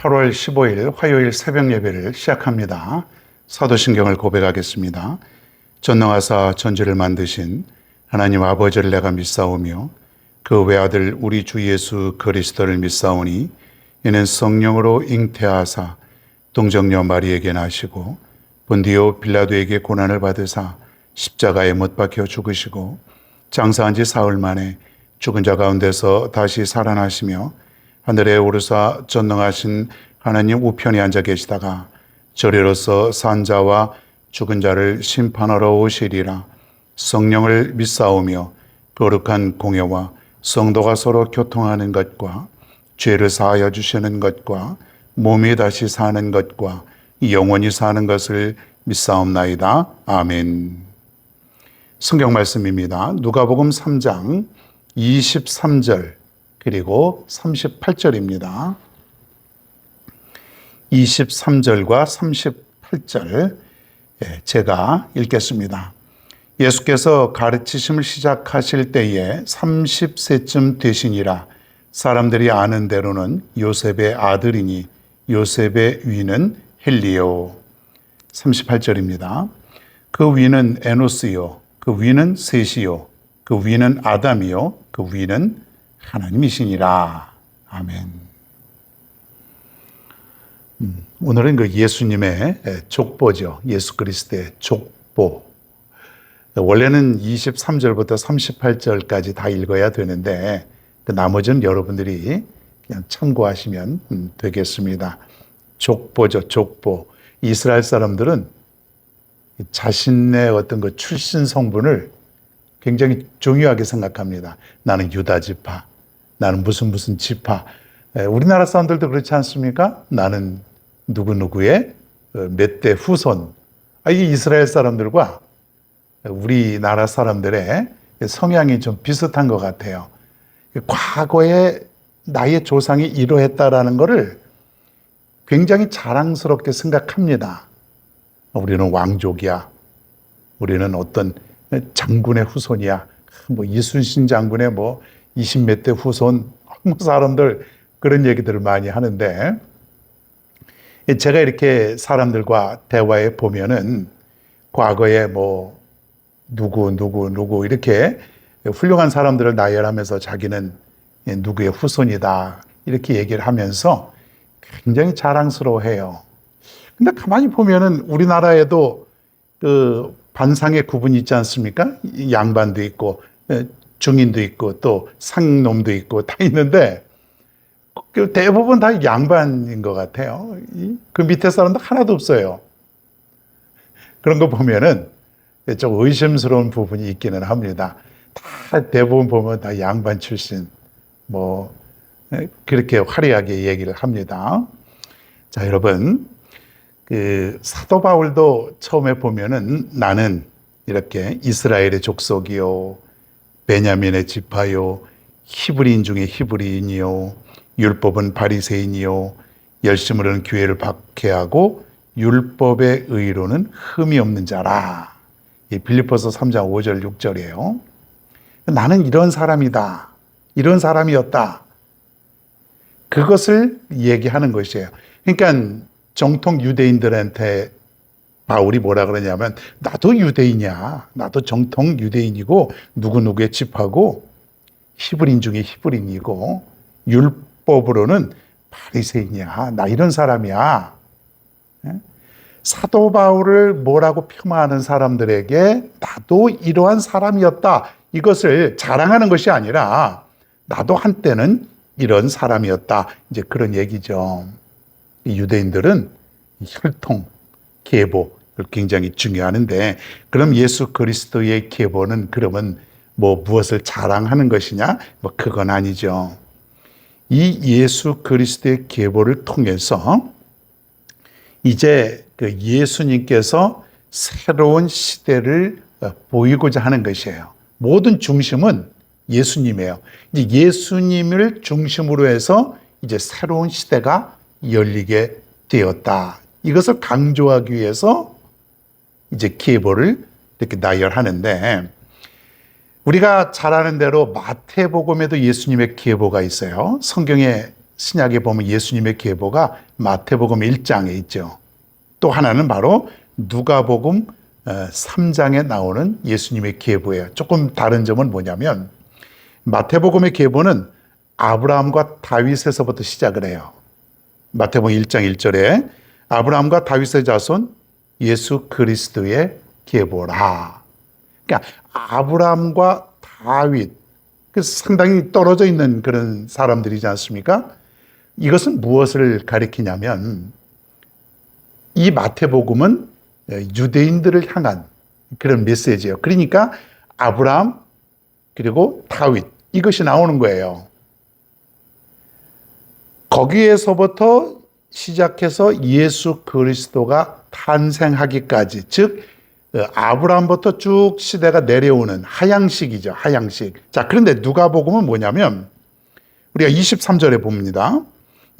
8월 15일 화요일 새벽 예배를 시작합니다. 사도신경을 고백하겠습니다. 전능하사 천지를 만드신 하나님 아버지를 내가 믿사오며 그 외아들 우리 주 예수 그리스도를 믿사오니 이는 성령으로 잉태하사 동정녀 마리에게 나시고 본디오 빌라도에게 고난을 받으사 십자가에 못 박혀 죽으시고 장사한 지 사흘 만에 죽은 자 가운데서 다시 살아나시며 하늘에 오르사 전능하신 하나님 우편에 앉아 계시다가 저리로서 산 자와 죽은 자를 심판하러 오시리라. 성령을 믿사오며 거룩한 공예와 성도가 서로 교통하는 것과 죄를 사하여 주시는 것과 몸이 다시 사는 것과 영원히 사는 것을 믿사옵나이다. 아멘. 성경 말씀입니다. 누가복음 3장 23절 그리고 38절입니다. 23절과 38절 제가 읽겠습니다. 예수께서 가르치심을 시작하실 때에 30세쯤 되시니라. 사람들이 아는 대로는 요셉의 아들이니 요셉의 위는 헬리요. 38절입니다. 그 위는 에노스요, 그 위는 셋이요, 그 위는 아담이요, 그 위는 하나님이시니라. 아멘. 오늘은 그 예수님의 족보죠. 예수 그리스도의 족보. 원래는 23절부터 38절까지 다 읽어야 되는데 그 나머지는 여러분들이 그냥 참고하시면 되겠습니다. 족보죠. 족보. 이스라엘 사람들은 자신의 어떤 그 출신 성분을 굉장히 중요하게 생각합니다. 나는 유다 지파, 나는 무슨 지파. 우리나라 사람들도 그렇지 않습니까? 나는 누구누구의 몇 대 후손. 이게 이스라엘 사람들과 우리나라 사람들의 성향이 좀 비슷한 것 같아요. 과거에 나의 조상이 이러했다라는 것을 굉장히 자랑스럽게 생각합니다. 우리는 왕족이야. 우리는 어떤 장군의 후손이야. 이순신 장군의 20몇 대 후손. 사람들 그런 얘기들을 많이 하는데 제가 이렇게 사람들과 대화해 보면은 과거에 누구 이렇게 훌륭한 사람들을 나열하면서 자기는 누구의 후손이다 이렇게 얘기를 하면서 굉장히 자랑스러워해요. 근데 가만히 보면은 우리나라에도 그 반상의 구분이 있지 않습니까? 양반도 있고 중인도 있고 또 상놈도 있고 다 있는데 대부분 다 양반인 것 같아요. 그 밑에 사람도 하나도 없어요. 그런 거 보면은 좀 의심스러운 부분이 있기는 합니다. 다 대부분 보면 다 양반 출신 그렇게 화려하게 얘기를 합니다. 자, 여러분 그 사도 바울도 처음에 보면은 나는 이렇게 이스라엘의 족속이요, 베냐민의 지파요, 히브리인 중에 히브리인이요, 율법은 바리새인이요, 열심으로는 교회를 박해하고 율법의 의로는 흠이 없는 자라. 이 빌립보서 3장 5절 6절이에요. 나는 이런 사람이다. 이런 사람이었다. 그것을 얘기하는 것이에요. 그러니까 정통 유대인들한테 바울이 뭐라 그러냐면 나도 유대인이야. 나도 정통 유대인이고 누구누구의 집하고 히브리인 중에 히브리인이고 율법으로는 바리새인이야. 나 이런 사람이야. 사도 바울을 뭐라고 폄하하는 사람들에게 나도 이러한 사람이었다. 이것을 자랑하는 것이 아니라 나도 한때는 이런 사람이었다. 이제 그런 얘기죠. 유대인들은 혈통, 계보를 굉장히 중요하는데 그럼 예수 그리스도의 계보는 그러면 무엇을 자랑하는 것이냐? 그건 아니죠. 이 예수 그리스도의 계보를 통해서 이제 그 예수님께서 새로운 시대를 보이고자 하는 것이에요. 모든 중심은 예수님이에요. 이제 예수님을 중심으로 해서 이제 새로운 시대가 열리게 되었다. 이것을 강조하기 위해서 이제 계보를 이렇게 나열하는데 우리가 잘 아는 대로 마태복음에도 예수님의 계보가 있어요. 성경에 신약에 보면 예수님의 계보가 마태복음 1장에 있죠. 또 하나는 바로 누가복음 3장에 나오는 예수님의 계보예요. 조금 다른 점은 뭐냐면 마태복음의 계보는 아브라함과 다윗에서부터 시작을 해요. 마태복음 1장 1절에 아브라함과 다윗의 자손 예수 그리스도의 계보라. 그러니까 아브라함과 다윗, 상당히 떨어져 있는 그런 사람들이지 않습니까? 이것은 무엇을 가리키냐면 이 마태복음은 유대인들을 향한 그런 메시지예요. 그러니까 아브라함 그리고 다윗 이것이 나오는 거예요. 거기에서부터 시작해서 예수 그리스도가 탄생하기까지, 즉 아브라함부터 쭉 시대가 내려오는 하향식이죠. 하향식. 자, 그런데 누가복음은 뭐냐면 우리가 23절에 봅니다.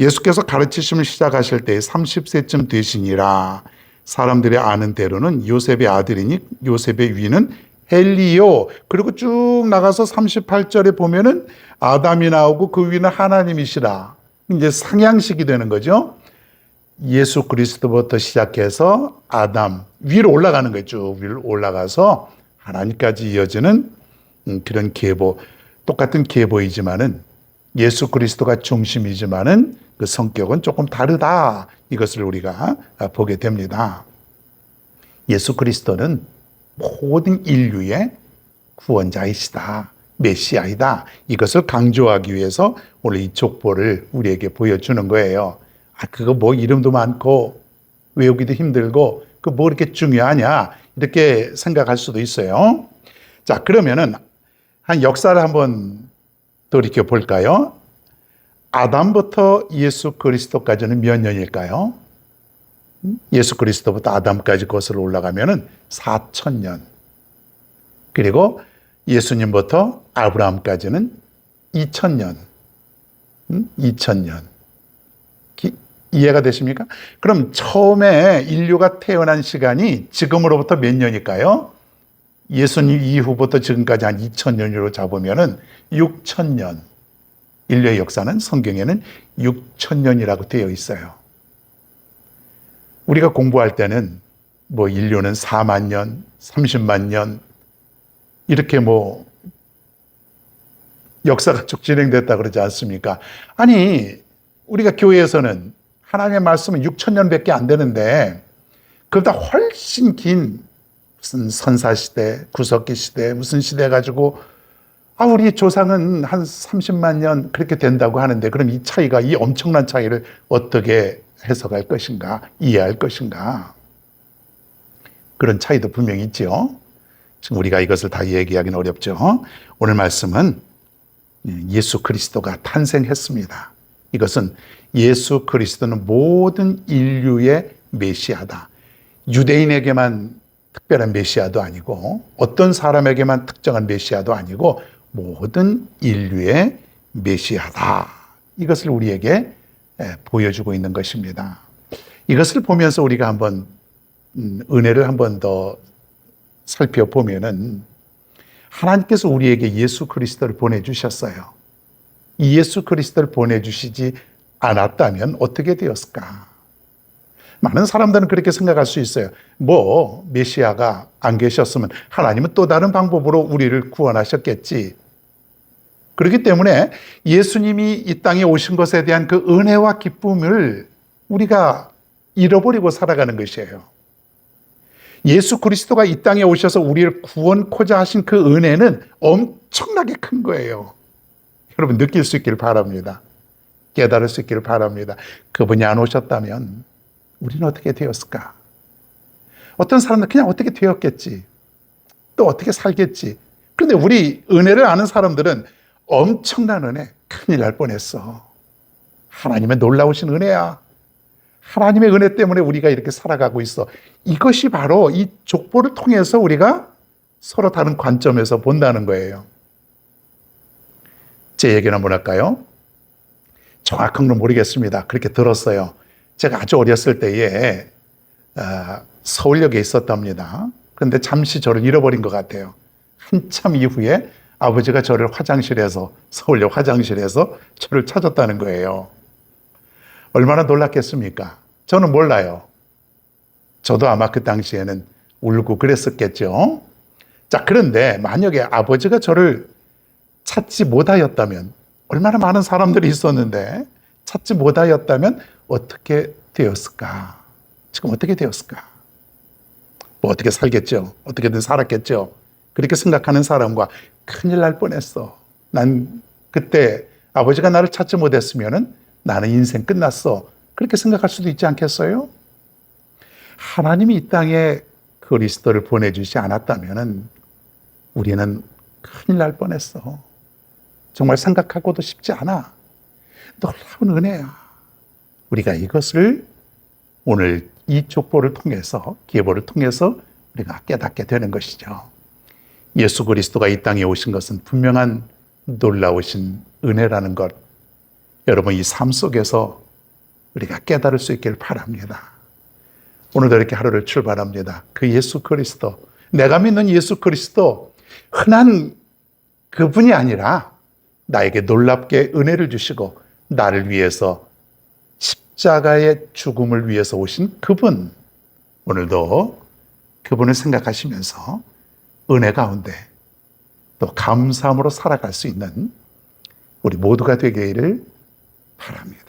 예수께서 가르치심을 시작하실 때 30세쯤 되시니라. 사람들이 아는 대로는 요셉의 아들이니 요셉의 위는 헬리요. 그리고 쭉 나가서 38절에 보면은 아담이 나오고 그 위는 하나님이시라. 이제 상향식이 되는 거죠. 예수 그리스도부터 시작해서 아담 위로 올라가는 거죠. 위로 올라가서 하나님까지 이어지는 그런 계보, 똑같은 계보이지만은 예수 그리스도가 중심이지만은 그 성격은 조금 다르다. 이것을 우리가 보게 됩니다. 예수 그리스도는 모든 인류의 구원자이시다. 메시아이다. 이것을 강조하기 위해서 오늘 이 족보를 우리에게 보여주는 거예요. 그거 뭐 이름도 많고 외우기도 힘들고 그 뭐 이렇게 중요하냐 이렇게 생각할 수도 있어요. 자, 그러면은 한 역사를 한번 돌이켜 볼까요? 아담부터 예수 그리스도까지는 몇 년일까요? 예수 그리스도부터 아담까지 거슬러 올라가면은 4,000년. 그리고 예수님부터 아브라함까지는 2,000년. 2,000년. 이해가 되십니까? 그럼 처음에 인류가 태어난 시간이 지금으로부터 몇 년일까요? 예수님 이후부터 지금까지 한 2,000년으로 잡으면은 6,000년. 인류의 역사는 성경에는 6,000년이라고 되어 있어요. 우리가 공부할 때는 뭐 인류는 4만 년, 30만 년 이렇게 뭐 역사가 쭉 진행됐다 그러지 않습니까? 아니, 우리가 교회에서는 하나님의 말씀은 6,000년밖에 안 되는데 그보다 훨씬 긴 무슨 선사시대, 구석기 시대, 무슨 시대 가지고 우리 조상은 한 30만 년 그렇게 된다고 하는데 그럼 이 차이가, 이 엄청난 차이를 어떻게 해석할 것인가, 이해할 것인가. 그런 차이도 분명히 있죠. 지금 우리가 이것을 다 얘기하기는 어렵죠. 오늘 말씀은 예수 그리스도가 탄생했습니다. 이것은 예수 그리스도는 모든 인류의 메시아다. 유대인에게만 특별한 메시아도 아니고 어떤 사람에게만 특정한 메시아도 아니고 모든 인류의 메시아다. 이것을 우리에게 보여주고 있는 것입니다. 이것을 보면서 우리가 한번 은혜를 한번 더 살펴보면은 하나님께서 우리에게 예수 그리스도를 보내주셨어요. 이 예수 그리스도를 보내주시지 않았다면 어떻게 되었을까? 많은 사람들은 그렇게 생각할 수 있어요. 뭐 메시아가 안 계셨으면 하나님은 또 다른 방법으로 우리를 구원하셨겠지. 그렇기 때문에 예수님이 이 땅에 오신 것에 대한 그 은혜와 기쁨을 우리가 잃어버리고 살아가는 것이에요. 예수 그리스도가 이 땅에 오셔서 우리를 구원코자 하신 그 은혜는 엄청나게 큰 거예요. 여러분 느낄 수 있기를 바랍니다. 깨달을 수 있기를 바랍니다. 그분이 안 오셨다면 우리는 어떻게 되었을까? 어떤 사람은 그냥 어떻게 되었겠지. 또 어떻게 살겠지. 그런데 우리 은혜를 아는 사람들은 엄청난 은혜, 큰일 날 뻔했어. 하나님의 놀라우신 은혜야. 하나님의 은혜 때문에 우리가 이렇게 살아가고 있어. 이것이 바로 이 족보를 통해서 우리가 서로 다른 관점에서 본다는 거예요. 제 얘기는 뭐랄까요? 정확한 건 모르겠습니다. 그렇게 들었어요. 제가 아주 어렸을 때에 서울역에 있었답니다. 그런데 잠시 저를 잃어버린 것 같아요. 한참 이후에 아버지가 저를 화장실에서, 서울역 화장실에서 저를 찾았다는 거예요. 얼마나 놀랐겠습니까? 저는 몰라요. 저도 아마 그 당시에는 울고 그랬었겠죠. 자, 그런데 만약에 아버지가 저를 찾지 못하였다면, 얼마나 많은 사람들이 있었는데 찾지 못하였다면 어떻게 되었을까? 지금 어떻게 되었을까? 뭐 어떻게 살겠죠? 어떻게든 살았겠죠? 그렇게 생각하는 사람과 큰일 날 뻔했어. 난 그때 아버지가 나를 찾지 못했으면 나는 인생 끝났어. 그렇게 생각할 수도 있지 않겠어요? 하나님이 이 땅에 그리스도를 보내주지 않았다면 우리는 큰일 날 뻔했어. 정말 생각하고도 싶지 않아. 놀라운 은혜야. 우리가 이것을 오늘 이 족보를 통해서, 계보를 통해서 우리가 깨닫게 되는 것이죠. 예수 그리스도가 이 땅에 오신 것은 분명한 놀라우신 은혜라는 것, 여러분 이 삶 속에서 우리가 깨달을 수 있기를 바랍니다. 오늘도 이렇게 하루를 출발합니다. 그 예수 그리스도, 내가 믿는 예수 그리스도, 흔한 그분이 아니라 나에게 놀랍게 은혜를 주시고 나를 위해서 십자가의 죽음을 위해서 오신 그분, 오늘도 그분을 생각하시면서 은혜 가운데 또 감사함으로 살아갈 수 있는 우리 모두가 되기를 바랍니다.